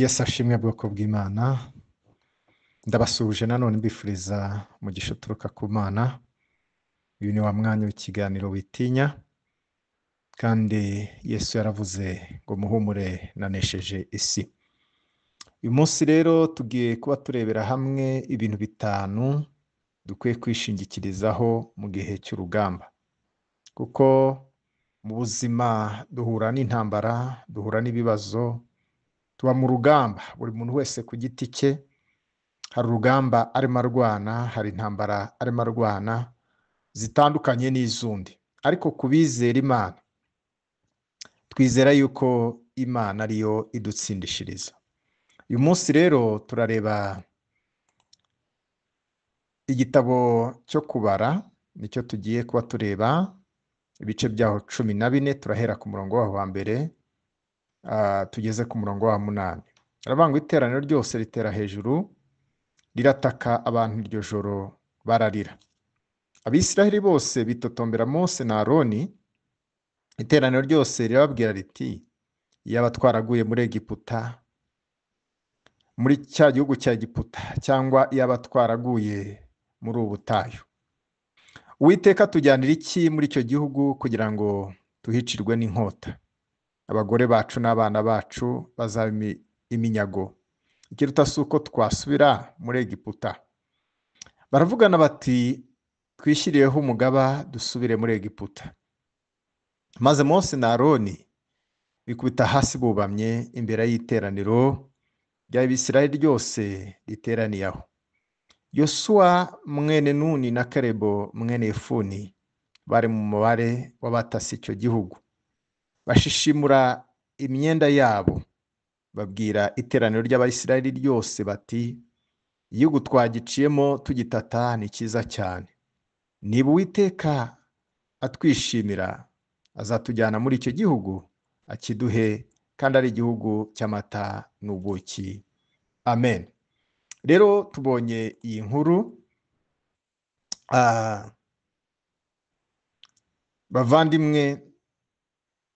Yesu ashimwe bwoko bw'Imana, ndabasuhuje nanone mbifuriza umugisha uturuka ku Mana. Uyu ni wa mwanya w'ikiganiro witinya, kandi Yesu yaravuze ngo muhumure nanesheje isi. Uyu munsi rero tugiye kuba turebera hamwe ibintu bitanu dukwiye kwishingikirizaho mu gihe cy'urugamba, kuko mu buzima duhura n'intambara, duhura n'ibibazo, tuba mu rugamba. Buri muntu wese ku giti cye hari urugamba arimo arwana, hari intambara arimo arwana zitandukanye n'iz'undi, ariko ku bizera Imana twizera yuko Imana ariyo idutsindishiriza. Uyu munsi rero turareba igitabo cyo kubara, nicyo tugiye kuba tureba ibice byaho 14. Turahera ku murongo waho wa mbere tugeze ku murongo wa 8. Aravuga ngo iteraniro ryose ritera hejuru rirataka, abantu iryo joro bararira. Abisiraheli bose bitotombera Mose na Aroni. Iteraniro ryose rirababwira riti, iyaba twaraguye muri Egiputa, muri cya gihugu cya Egiputa, cyangwa iyaba twaraguye muri ubu butayu. Uwiteka tujyanira iki muri icyo gihugu kugira ngo tuhicirwe n'inkota? Abagore bacu n'abana bacu bazaba iminyago. Ikiruta si uko twasubira muri Egiputa. Baravugana bati, twishyiriyeho umugaba dusubire muri Egiputa. Maze Mose na Aroni bikubita hasi bubamye imbere y'iteraniro ry'Abisiraheli ryose riteraniye aho. Yosuwa mwene Nuni na Kalebo mwene Yefuni bari mu mubare w'abatasi icyo gihugu. Bashishimura imyenda yabo, babwira iteraniro ry'Abisiraheli ryose bati, igihugu twagiciyemo tugitata ni cyiza cyane. Niba Uwiteka atwishimira, azatujyana muri icyo gihugu akiduhe, kandi ari igihugu cy'amata n'ubuki. Amen. Rero tubonye iyi nkuru, bavandimwe,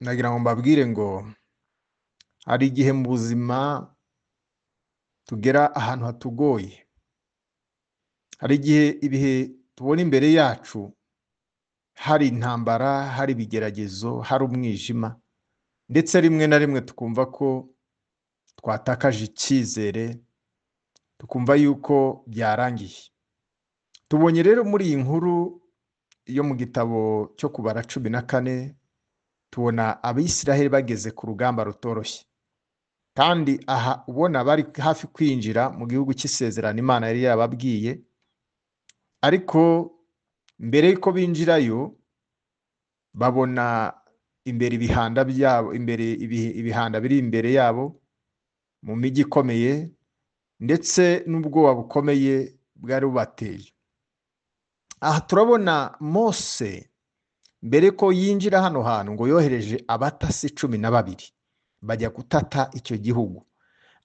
nagira ngo mbabwire ngo hari igihe mu buzima tugera ahantu hatugoye. Hari igihe ibihe tubona imbere yacu hari intambara, hari ibigeragezo, hari umwijima, ndetse rimwe na rimwe tukumva ko twatakaje icyizere, tukumva yuko byarangiye. Tubonye rero muri iyi nkuru yo mu gitabo cyo kubara 14, tubona Abisiraheli bageze ku rugamba rutoroshye, kandi aha ubona bari hafi kwinjira mu gihugu cy'isezerano Imana yari yababwiye. Ariko mbere yuko binjirayo, babona imbere ibihanda byabo, ibihanda biri imbere yabo mu migi ikomeye, ndetse n'ubwoba bukomeye bwari bubateye. Aha turabona Mose mbere ko yinjira hano hantu ngo yohereje abatasi 12 bajya gutata icyo gihugu.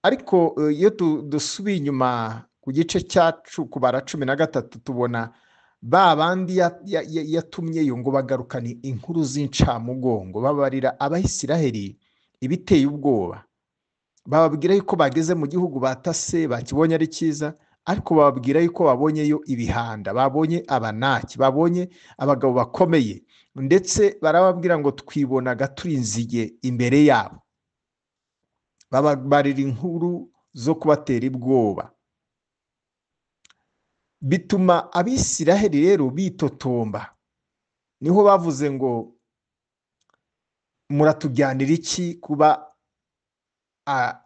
Ariko iyo dusubiye inyuma ku gice cyacu kubara 13, tubona ba bandi yatumyeyo ngo bagarukane inkuru z'incamugongo, babarira Abisiraheli ibiteye ubwoba. Bababwira yuko bageze mu gihugu batase, bakibonye ari cyiza, ariko bababwira yuko babonyeyo ibihanda, babonye Abanaki, babonye abagabo bakomeye, ndetse barababwira ngo twibonaga turinziye imbere yabo. Babarira inkuru zo kubatera ubwoba. Bituma Abisiraheli rero bitotomba. Niho bavuze ngo, muratujyanira iki kuba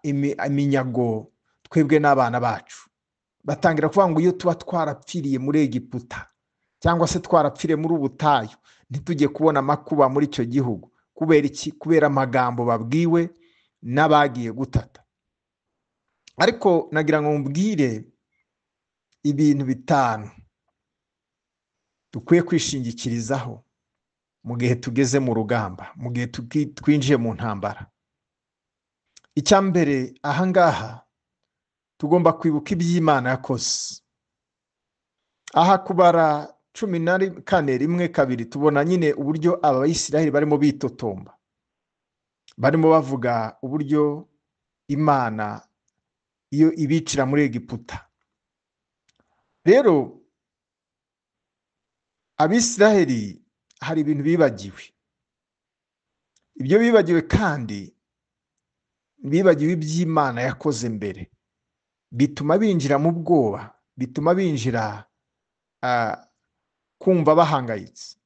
iminyago twebwe n'abana bacu? Batangira kuvuga ngo iyo tuba twarapfiriye muri Egiputa, cyangwa se twarapfiriye muri ubutayu, ntitujye kubona amakuba muri icyo gihugu. Kubera iki? Kubera amagambo babwiwe n'abagiye gutata. Ariko nagira ngo mbwire ibintu 5 dukwiye kwishingikirizaho mu gihe tugeze mu rugamba, mu gihe twinjiye mu ntambara. Icya mbere, ahangaha tugomba kwibuka iby'Imana yakoze. Aha kubara 14, 1, 2 tubona nyine uburyo Abisiraheli barimo bitotomba, barimo bavuga uburyo Imana iyo ibicira muri Egiputa. Rero Abisiraheli hari ibintu bibagiwe. Ibyo bibagiwe kandi bibagiwe iby'Imana yakoze mbere, bituma binjira mu bwoba, bituma binjira kumva bahangayitse.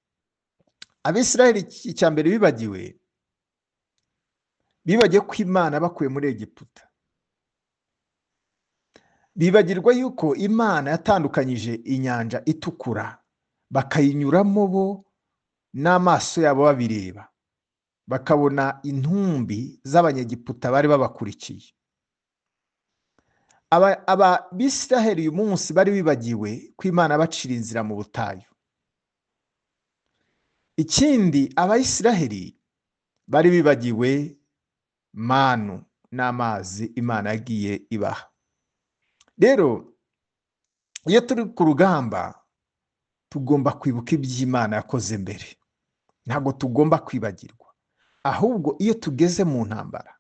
Abisiraheli icya mbere bibagiwe ko Imana bakuye muri Egiputa. Bibagirwa yuko Imana yatandukanyije inyanja itukura, bakayinyuramo bo n'amaso yabo babireba, bakabona intumbi z'Abanyegiputa bari babakurikiye. Abisiraheli uyu munsi bari bibagiwe ko Imana bacira inzira mu butayu. Ikindi, Abayisiraheli bari bibagiwe manu n'amazi Imana yagiye ibaha. Rero iyo turi ku rugamba tugomba kwibuka iby'Imana yakoze mbere, ntabwo tugomba kwibagirwa. Ahubwo iyo tugeze mu ntambara,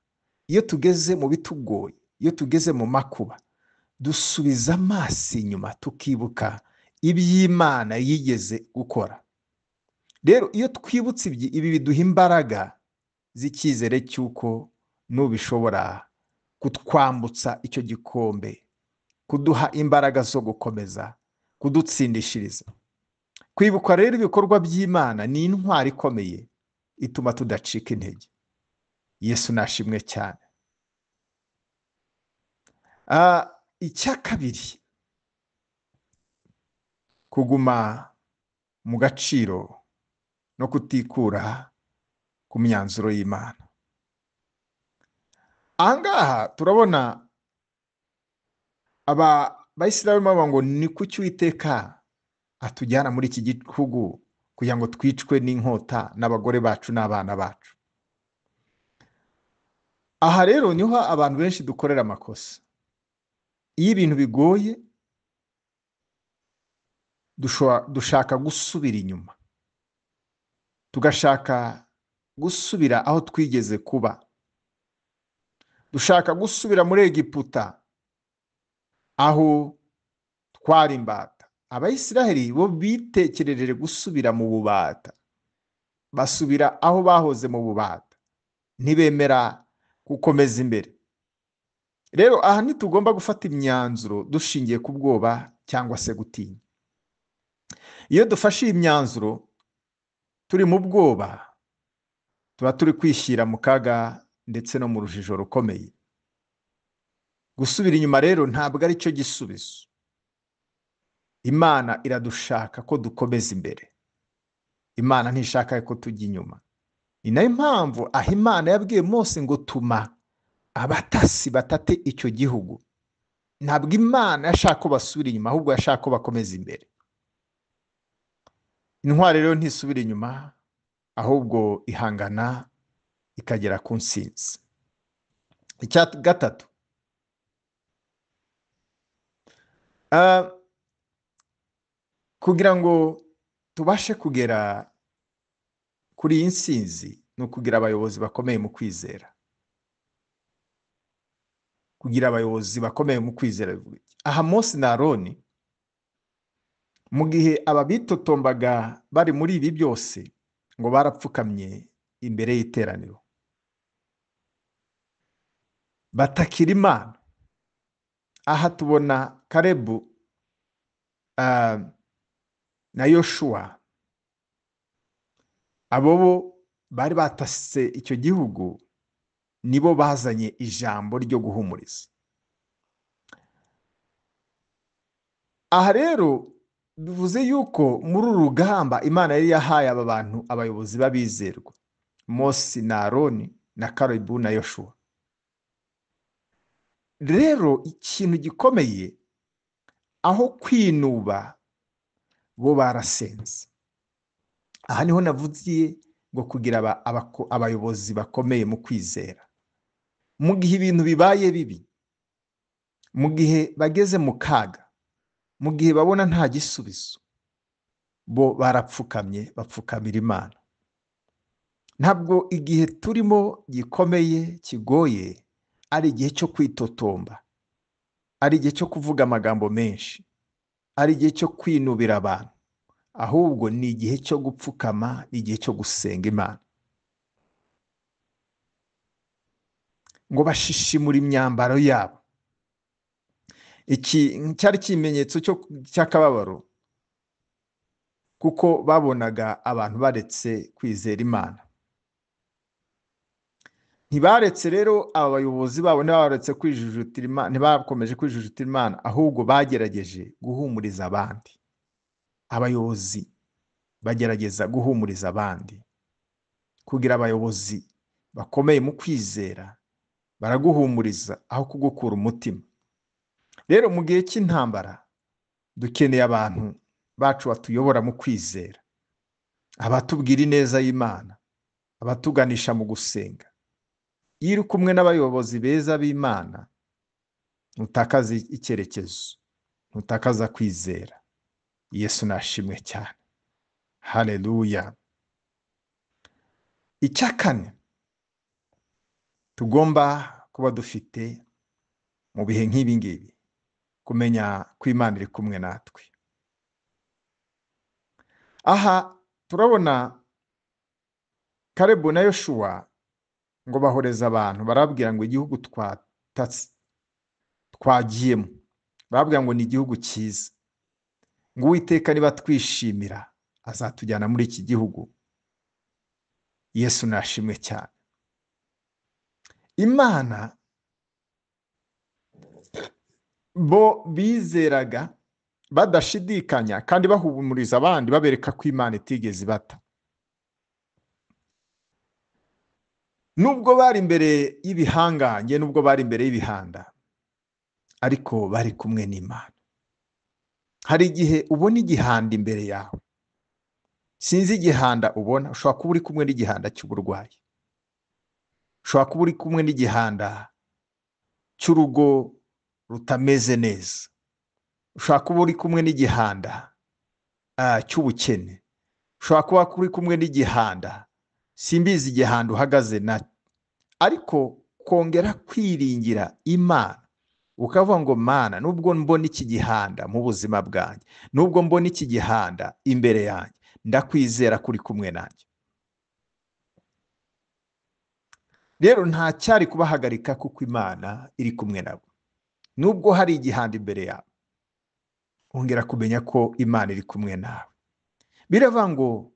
iyo tugeze mu bitugoye, iyo tugeze mu makuba, dusubiza amaso inyuma tukibuka iby'Imana yigeze gukora. Rero iyo twibutse ibi biduha imbaraga z'icyizere cy'uko nubishobora kutwambutsa icyo gikombe, kuduha imbaraga zo gukomeza, kudutsindishiriza. Kwibuka rero ibikorwa by'Imana ni intwari ikomeye ituma tudacika intege. Yesu nashimwe cyane. Icya kabiri, kuguma mu gaciro no kutikura ku myanzuro y'Imana. Ahangaha turabona Abayisiraheli bavuga ngo ni kuki Uwiteka atujyana muri iki gihugu kugira ngo twicwe n'inkota n'abagore bacu n'abana bacu. Aha rero niho abantu benshi dukorera amakosa. Iyo ibintu bigoye dushaka gusubira inyuma, tugashaka gusubira aho twigeze kuba, dushaka gusubira muri Egiputa aho twari imbata. Abayisiraheli bo bitekerereje gusubira mu bubata, basubira aho bahoze mu bubata, ntibemera gukomeza imbere. Rero aha ntitugomba gufata imyanzuro dushingiye ku bwoba cyangwa se gutinya. Iyo dufashe iyi myanzuro turi mu bwoba, tuba turi kwishyira mu kaga ndetse no mu rujijo rukomeye. Gusubira inyuma rero ntabwo ari cyo gisubizo. Imana iradushaka ko dukomeza imbere. Imana ntishaka ko tujya inyuma. Ni nayo mpamvu aho Imana yabwiye Mose ngo tuma abatasi batate icyo gihugu. Ntabwo Imana yashaka ko basubira inyuma, ahubwo yashaka ko bakomeza imbere. Intwari rero ntisubira inyuma, ahubwo ihangana ikagera ku ntsinzi. Icya gatatu, kugira ngo tubashe kugera kuri iyi ntsinzi ni ukugira abayobozi bakomeye mu kwizera. Kugira abayobozi bakomeye mu kwizera. Aha Mose na Aroni, mu gihe ababitotombaga bari muri ibi byose, ngo barapfukamye imbere y'iteraniro, batakira Imana. Aha tubona Kalebu na Yoshua, abo bo bari batase icyo gihugu, nibo bazanye ijambo ryo guhumuriza. Aha rero bivuze yuko muri uru rugamba Imana yari yahaye aba bantu abayobozi babizerwa, Mose na Aroni na Kalebu na Yoshua. Rero ikintu gikomeye, aho kwinuba bo barasenze. Aha niho navugiye ngo kugira abayobozi bakomeye mu kwizera. Mu gihe ibintu bibaye bibi, mu gihe bageze mu kaga, mu gihe babona nta gisubizo, bo barapfukamye, bapfukamira Imana. Ntabwo igihe turimo gikomeye kigoye ari igihe cyo kwitotomba, ari igihe cyo kuvuga amagambo menshi, ari igihe cyo kwinubira abantu, ahubwo ni igihe cyo gupfukama, ni igihe cyo gusenga Imana. Ngo bashishimura imyambaro yabo. Iki cyari ikimenyetso cy'akababaro, kuko babonaga abantu baretse kwizera Imana. Ntibaretse rero abayobozi babo, ntibaretse kwijujutira Imana, ntibakomeje kwijujutira Imana, ahubwo bagerageje guhumuriza abandi. Abayobozi bagerageza guhumuriza abandi. Kugira abayobozi bakomeye mu kwizera, baraguhumuriza aho kugukura umutima. Rero mu gihe cy'intambara dukeneye abantu bacu batuyobora mu kwizera, abatubwira ineza y'Imana, abatuganisha mu gusenga. Iyo uri kumwe n'abayobozi beza b'Imana, ntutakaza icyerekezo, ntutakaza kwizera. Yesu nashimwe cyane. Haleluya. Icya kane tugomba kuba dufite mu bihe nk'ibi ngibi, kumenya ko Imana iri kumwe natwe. Aha turabona Kalebu na Yoshua ngo bahoreza abantu, barabwira ngo igihugu twagiyemo, barabwira ngo ni igihugu cyiza, ngo Uwiteka niba twishimira azatujyana muri iki gihugu. Yesu nashimwe cyane. Imana bo bizeraga badashidikanya, kandi bahumuriza abandi babereka ko Imana itigeze ibata. Nubwo bari imbere y'ibihangange, nubwo bari imbere y'ibihanda, ariko bari kumwe n'Imana. Hari igihe ubona igihanda imbere yawe, sinzi igihanda ubona, ushobora kuba uri kumwe n'igihanda cy'uburwayi, ushobora kuba uri kumwe n'igihanda cy'urugo rutameze neza, ushobora kuba uri kumwe n'igihanda cy'ubukene, ushobora kuba uri kumwe n'igihanda, simbizi igihanda uhagaze na, ariko kongera kwiringira Imana, ukavuga ngo Mana, nubwo mbona iki gihanda mu buzima bwanjye, nubwo mbona iki gihanda imbere yanjye, ndakwizera kuri kumwe nanjye. Rero nta cyari kubahagarika, kuko Imana iri kumwe nabo. Nubwo hari igihanda imbere yawe, ongera kumenya ko Imana iri kumwe nawe. Biravuga ngo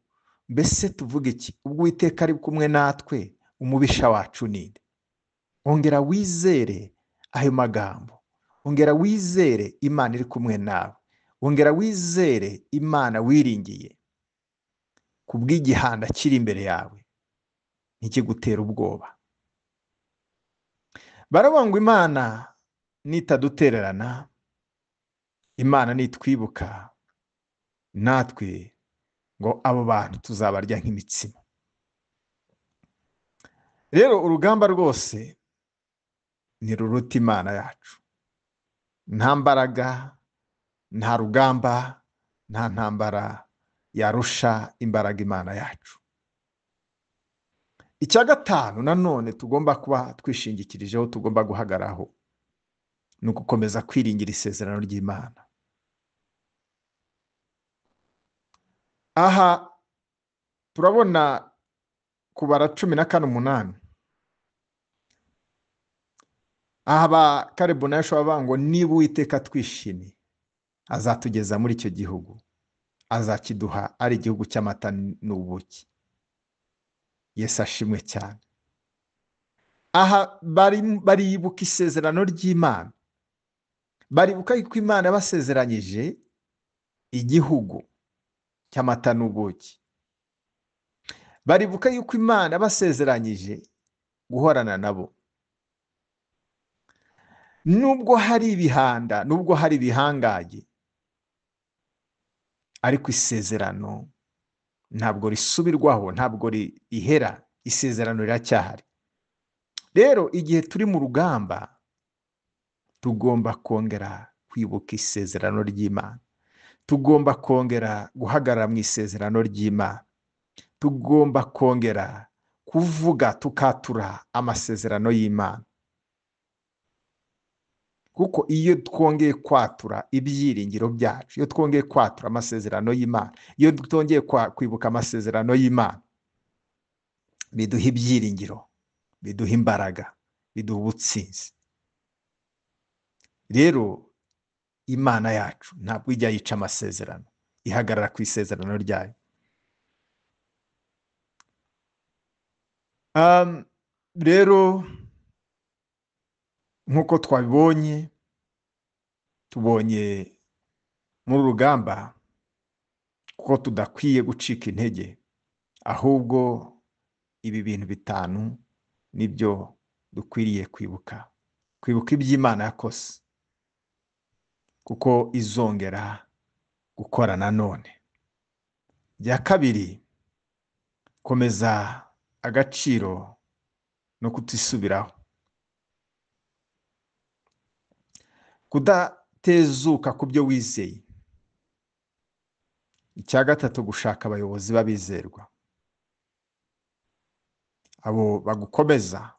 mbese tuvuge iki? Ubwo Uwiteka ari kumwe natwe, umubisha wacu ninde? Ongera wizere ayo magambo, ongera wizere Imana iri kumwe nawe, ongera wizere Imana wiringiye. Kubw'igihanda kiri imbere yawe ntikigutera ubwoba. Baravuga ngo Imana nitadutererana, Imana nitwibuka, natwe ngo abo bantu tuzabarya nk'imitsima. Rero urugamba rwose ni ruruta Imana yacu. Nta mbaraga, nta rugamba, nta ntambara yarusha imbaraga Imana yacu. Icya gatanu nanone tugomba kuba twishingikirijeho, tugomba guhagaraho, ni ugukomeza kwiringira isezerano ry'Imana. Aha turabona kubara 14:8. Aha Kalebu na Yoshua bavuga ngo niba Uwiteka twishimiye, azatugeza muri icyo gihugu, azakiduha ari igihugu cy'amata n'ubuki. Yesu ashimwe cyane. Aha baribuka isezerano ry'Imana, baribuka yuko Imana yabasezeranyije igihugu cy'amata n'ubuki. Baribuka yuko Imana yabasezeranyije guhorana nabo. Nubwo hari ibihanda, nubwo hari ibihangage, ariko isezerano ntabwo risubirwaho, ntabwo rihera, isezerano riracyahari. Rero igihe turi mu rugamba, tugomba kongera kwibuka isezerano ry'Imana, tugomba kongera guhagarara mu isezerano ry'Imana, tugomba kongera kuvuga tukatura amasezerano y'Imana, kuko iyo twongeye kwatura ibyiringiro byacu, iyo twongeye kwatura amasezerano y'Imana, iyo twongeye kwibuka amasezerano y'Imana, biduha ibyiringiro, biduha imbaraga, biduha ubutsinzi. Rero Imana yacu ntabwo ijya yica amasezerano, ihagarara ku isezerano ryayo. Rero nk'uko twabibonye, tubonye muri rugamba ko tudakwiye gucika intege, ahubwo ibi bintu bitanu nibyo dukwiriye kwibuka iby'Imana yakoze, kuko izongera gukora nanone. Bya kabiri, komeza agaciro no kutisubiraho, kudatezuka ku byo wizeye. Icya gatatu, gushaka abayobozi b'abizerwa, abo bagukomeza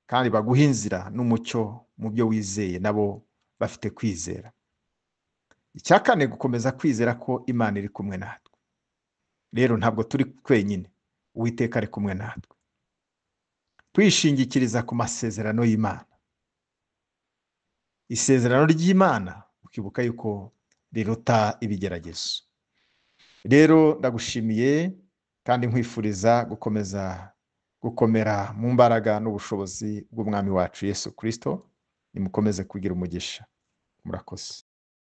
kandi baguha inzira n'umucyo mu byo wizeye, nabo bafite kwizera. Icya kane, gukomeza kwizera ko Imana iri kumwe natwe. Rero ntabwo turi twenyine, Uwiteka ari kumwe natwe. Twishingikiriza ku masezerano y'Imana. Isezerano ry'Imana ukibuka yuko riruta ibigeragezo. Rero ndagushimiye kandi nkwifuriza gukomera mu mbaraga n'ubushobozi bw'Umwami wacu Yesu Kristo. Nimukomeze kugira umugisha. Murakoze.